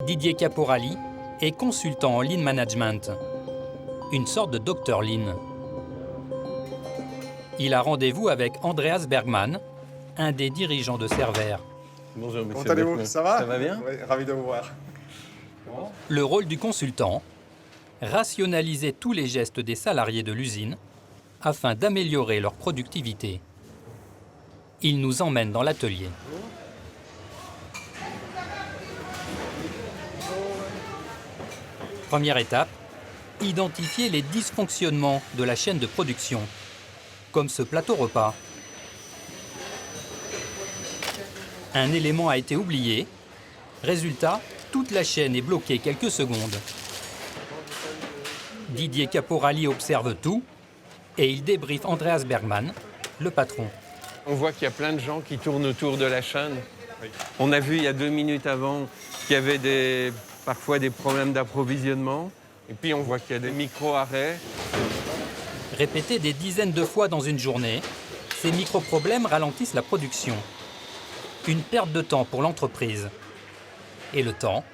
Didier Caporali est consultant en Lean Management, une sorte de Dr Lean. Il a rendez-vous avec Andreas Bergman, un des dirigeants de Cervère. Bonjour, monsieur. Comment allez-vous? Ça va? Ça va bien? Oui, ravi de vous voir. Le rôle du consultant, rationaliser tous les gestes des salariés de l'usine afin d'améliorer leur productivité. Il nous emmène dans l'atelier. Première étape, identifier les dysfonctionnements de la chaîne de production, comme ce plateau repas. Un élément a été oublié. Résultat, toute la chaîne est bloquée quelques secondes. Didier Caporali observe tout et il débriefe Andreas Bergman, le patron. On voit qu'il y a plein de gens qui tournent autour de la chaîne. On a vu il y a 2 minutes avant qu'il y avait parfois des problèmes d'approvisionnement. Et puis on voit qu'il y a des micro-arrêts. Répétés des dizaines de fois dans une journée, ces micro-problèmes ralentissent la production. Une perte de temps pour l'entreprise. Et le temps,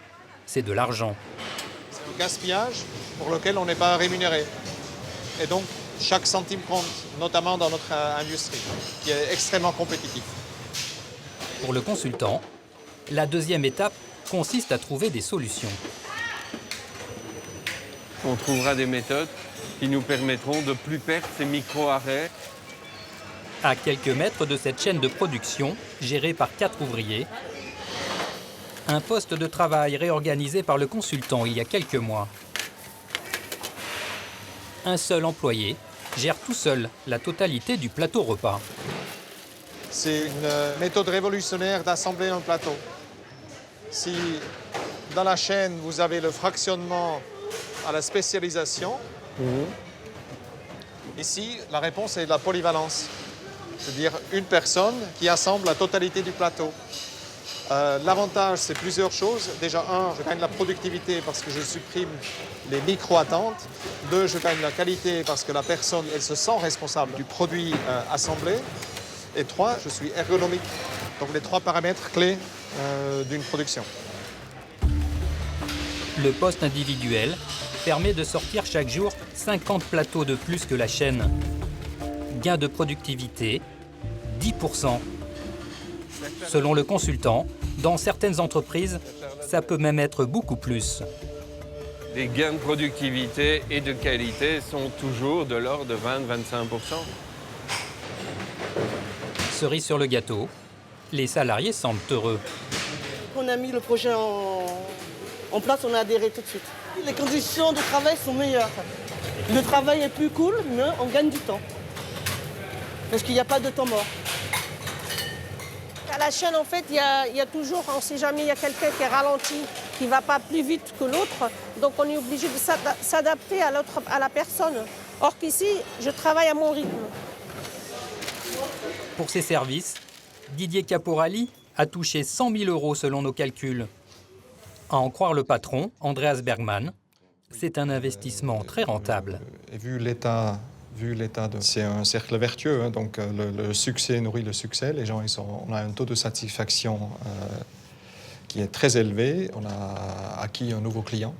c'est de l'argent. C'est un gaspillage pour lequel on n'est pas rémunéré. Et donc, chaque centime compte, notamment dans notre industrie, qui est extrêmement compétitive. Pour le consultant, la deuxième étape consiste à trouver des solutions. On trouvera des méthodes qui nous permettront de ne plus perdre ces micro-arrêts. À quelques mètres de cette chaîne de production, gérée par 4 ouvriers, un poste de travail réorganisé par le consultant il y a quelques mois. Un seul employé gère tout seul la totalité du plateau repas. C'est une méthode révolutionnaire d'assembler un plateau. Si dans la chaîne, vous avez le fractionnement à la spécialisation, ici, la réponse est de la polyvalence. C'est-à-dire une personne qui assemble la totalité du plateau. L'avantage, c'est plusieurs choses. Déjà, un, je gagne la productivité parce que je supprime les micro-attentes. 2, je gagne la qualité parce que la personne, elle se sent responsable du produit assemblé. Et 3, je suis ergonomique. Donc les 3 paramètres clés d'une production. Le poste individuel permet de sortir chaque jour 50 plateaux de plus que la chaîne. Gain de productivité, 10%. Selon le consultant, dans certaines entreprises, ça peut même être beaucoup plus. Les gains de productivité et de qualité sont toujours de l'ordre de 20-25%. Cerise sur le gâteau, les salariés semblent heureux. On a mis le projet en place, on a adhéré tout de suite. Les conditions de travail sont meilleures. Le travail est plus cool, mais on gagne du temps. Parce qu'il n'y a pas de temps mort. À la chaîne, en fait, il y a toujours, on ne sait jamais, il y a quelqu'un qui est ralenti, qui ne va pas plus vite que l'autre. Donc on est obligé de s'adapter à la personne. Or qu'ici, je travaille à mon rythme. Pour ces services, Didier Caporali a touché 100 000 € selon nos calculs. À en croire le patron, Andreas Bergman, c'est un investissement très rentable. Et vu l'état c'est un cercle vertueux, hein, donc le succès nourrit le succès. Les gens, on a un taux de satisfaction qui est très élevé. On a acquis un nouveau client.